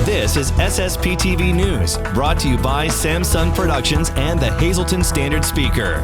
This is SSPTV News, brought to you by Samsung Productions and the Hazleton Standard Speaker.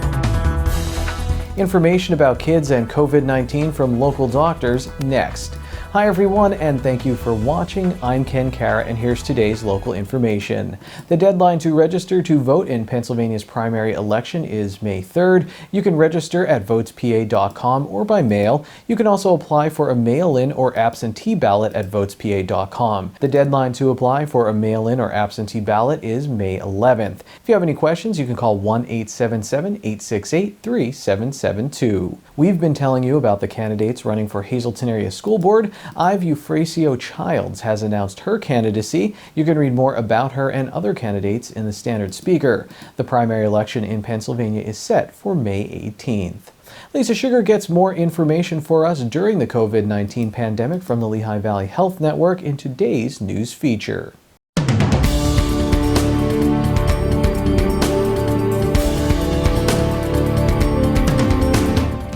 Information about kids and COVID-19 from local doctors next. Hi everyone, and thank you for watching. I'm Ken Kara, and here's today's local information. The deadline to register to vote in Pennsylvania's primary election is May 3rd. You can register at votespa.com or by mail. You can also apply for a mail-in or absentee ballot at votespa.com. The deadline to apply for a mail-in or absentee ballot is May 11th. If you have any questions, you can call 1-877-868-3772. We've been telling you about the candidates running for Hazleton Area School Board. Ive Euphrasio Childs has announced her candidacy. You can read more about her and other candidates in the Standard Speaker. The primary election in Pennsylvania is set for May 18th. Lisa Sugar gets more information for us during the COVID-19 pandemic from the Lehigh Valley Health Network in today's news feature.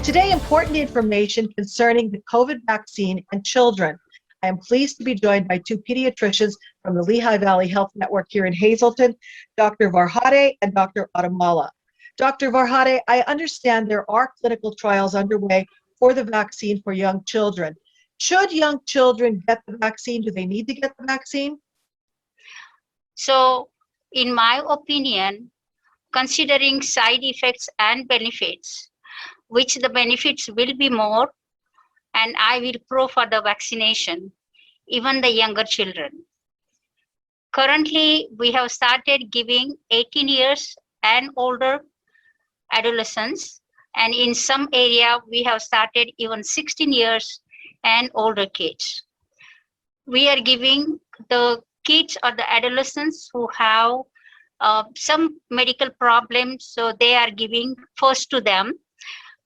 Today, important information concerning the COVID vaccine and children. I am pleased to be joined by two pediatricians from the Lehigh Valley Health Network here in Hazleton, Dr. Varhade and Dr. Adamala. Dr. Varhade, I understand there are clinical trials underway for the vaccine for young children. Should young children get the vaccine? Do they need to get the vaccine? So, in my opinion, considering side effects and benefits, which the benefits will be more, and I will pro for the vaccination, even the younger children. Currently, we have started giving 18 years and older adolescents, and in some area, we have started even 16 years and older kids. We are giving the kids or the adolescents who have some medical problems, so they are giving first to them.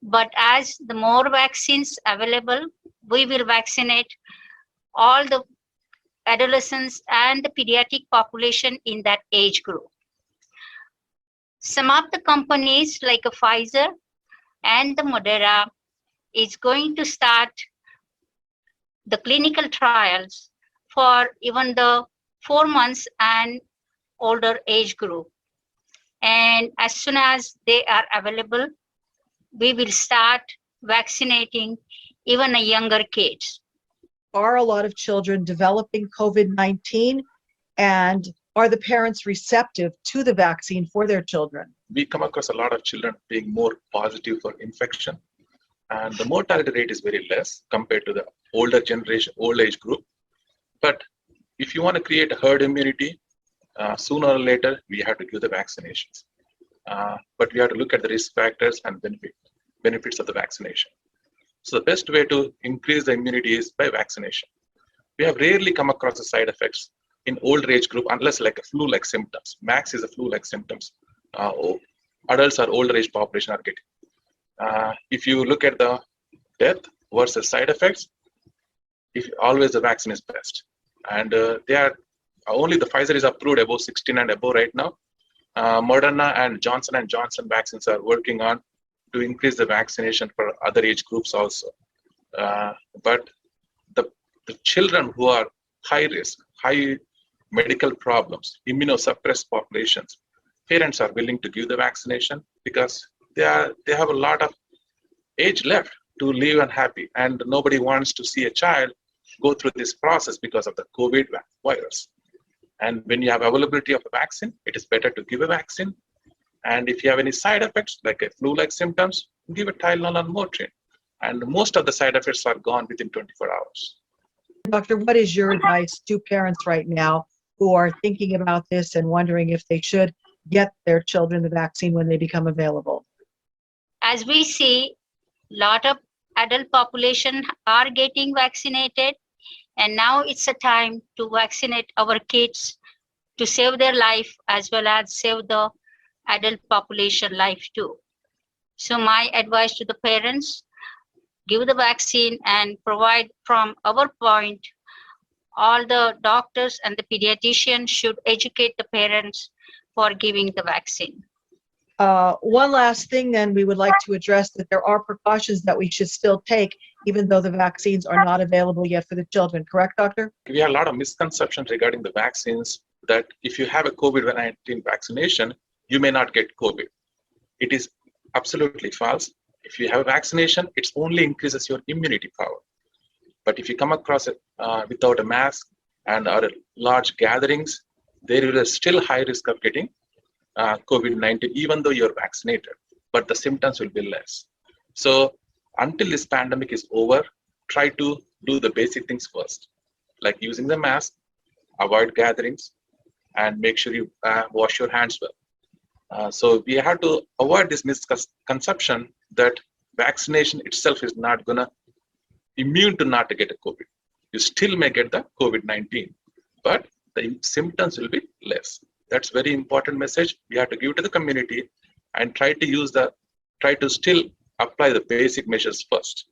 But as the more vaccines available, we will vaccinate all the adolescents and the pediatric population in that age group. Some of the companies like Pfizer and the Moderna is going to start the clinical trials for even the 4 months and older age group. And as soon as they are available, we will start vaccinating even the younger kids. Are a lot of children developing COVID-19, and are the parents receptive to the vaccine for their children? We come across a lot of children being more positive for infection, and the mortality rate is very less compared to the older generation, old age group. But if you want to create a herd immunity, sooner or later, we have to give the vaccinations. But we have to look at the risk factors and benefits of the vaccination. So the best way to increase the immunity is by vaccination. We have rarely come across the side effects in older age group unless like a flu-like symptoms. Max is a flu-like symptoms. Adults or older age population are getting. If you look at the death versus side effects, always the vaccine is best. And they are only the Pfizer is approved above 16 and above right now. Moderna and Johnson & Johnson vaccines are working on to increase the vaccination for other age groups also. But the children who are high risk, high medical problems, immunosuppressed populations, parents are willing to give the vaccination because they have a lot of age left to live and happy, and nobody wants to see a child go through this process because of the COVID virus. And when you have availability of a vaccine, it is better to give a vaccine. And if you have any side effects like a flu-like symptoms, give a Tylenol and Motrin. And most of the side effects are gone within 24 hours. Doctor, what is your advice to parents right now who are thinking about this and wondering if they should get their children the vaccine when they become available? As we see, a lot of adult population are getting vaccinated, and now it's a time to vaccinate our kids to save their life as well as save the adult population life too. So my advice to the parents, give the vaccine and provide from our point, all the doctors and the pediatricians should educate the parents for giving the vaccine. One last thing then, we would like to address that there are precautions that we should still take even though the vaccines are not available yet for the children. Correct, doctor? We have a lot of misconceptions regarding the vaccines that if you have a COVID-19 vaccination, you may not get COVID. It is absolutely false. If you have a vaccination, it only increases your immunity power. But if you come across it without a mask and are large gatherings, there is a still high risk of getting COVID-19, even though you're vaccinated, but the symptoms will be less. So until this pandemic is over, try to do the basic things first, like using the mask, avoid gatherings, and make sure you wash your hands well. So we have to avoid this misconception that vaccination itself is not gonna immune to not to get a COVID. You still may get the COVID-19, but the symptoms will be less. That's very important message we have to give to the community, and try to still apply the basic measures first.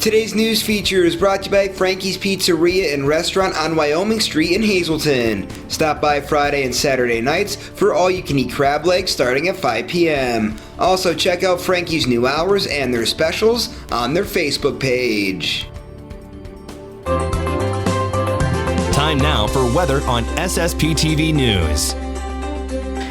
Today's news feature is brought to you by Frankie's Pizzeria and Restaurant on Wyoming Street in Hazleton. Stop by Friday and Saturday nights for all-you-can-eat crab legs starting at 5 p.m. Also, check out Frankie's new hours and their specials on their Facebook page. Time now for weather on SSPTV News.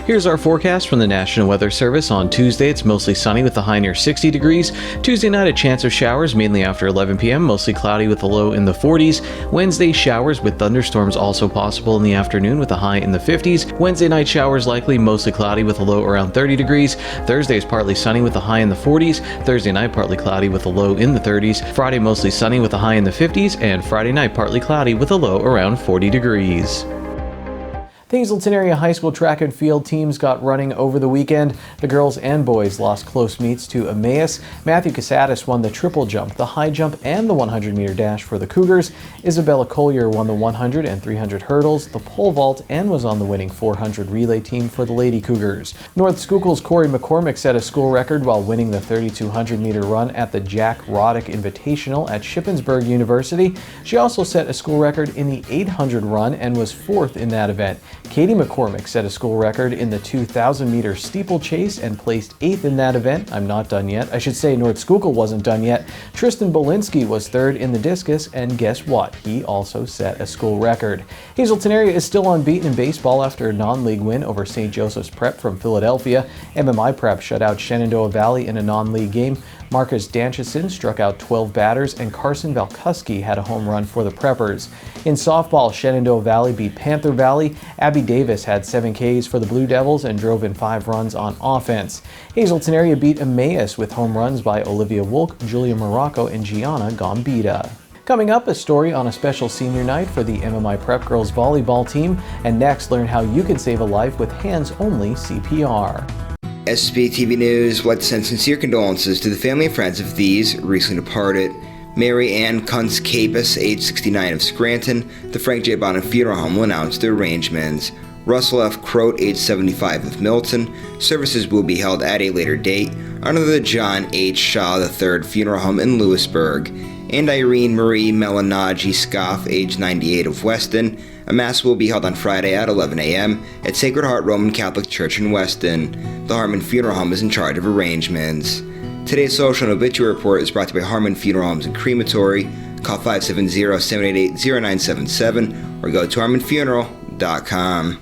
Here's our forecast from the National Weather Service. On Tuesday, it's mostly sunny with a high near 60 degrees. Tuesday night, a chance of showers, mainly after 11 p.m., mostly cloudy with a low in the 40s. Wednesday, showers with thunderstorms also possible in the afternoon with a high in the 50s. Wednesday night, showers likely, mostly cloudy with a low around 30 degrees. Thursday is partly sunny with a high in the 40s. Thursday night, partly cloudy with a low in the 30s. Friday, mostly sunny with a high in the 50s. And Friday night, partly cloudy with a low around 40 degrees. The Hazleton Area High School track and field teams got running over the weekend. The girls and boys lost close meets to Emmaus. Matthew Casadas won the triple jump, the high jump, and the 100-meter dash for the Cougars. Isabella Collier won the 100 and 300 hurdles, the pole vault, and was on the winning 400 relay team for the Lady Cougars. North Schuylkill's Corey McCormick set a school record while winning the 3,200-meter run at the Jack Roddick Invitational at Shippensburg University. She also set a school record in the 800 run and was fourth in that event. Katie McCormick set a school record in the 2,000-meter steeplechase and placed 8th in that event. I'm not done yet. I should say North Schuylkill wasn't done yet. Tristan Bolinsky was 3rd in the discus, and guess what? He also set a school record. Hazleton Area is still unbeaten in baseball after a non-league win over St. Joseph's Prep from Philadelphia. MMI Prep shut out Shenandoah Valley in a non-league game. Marcus Danchison struck out 12 batters, and Carson Valkuski had a home run for the Preppers. In softball, Shenandoah Valley beat Panther Valley. Abby Davis had 7 Ks for the Blue Devils and drove in 5 runs on offense. Hazleton Area beat Emmaus with home runs by Olivia Wolk, Julia Morocco, and Gianna Gambita. Coming up, a story on a special senior night for the MMI Prep girls volleyball team. And next, learn how you can save a life with hands-only CPR. SSPTV News would like to send sincere condolences to the family and friends of these recently departed. Mary Ann Kunz-Capus, age 69 of Scranton, the Frank J. Bonham Funeral Home will announce their arrangements. Russell F. Croat, age 75 of Milton, services will be held at a later date under the John H. Shaw III Funeral Home in Lewisburg. And Irene Marie Melanaji Scoff, age 98 of Weston, a Mass will be held on Friday at 11 a.m. at Sacred Heart Roman Catholic Church in Weston. The Harmon Funeral Home is in charge of arrangements. Today's social and obituary report is brought to you by Harmon Funeral Homes and Crematory. Call 570-788-0977 or go to harmonfuneral.com.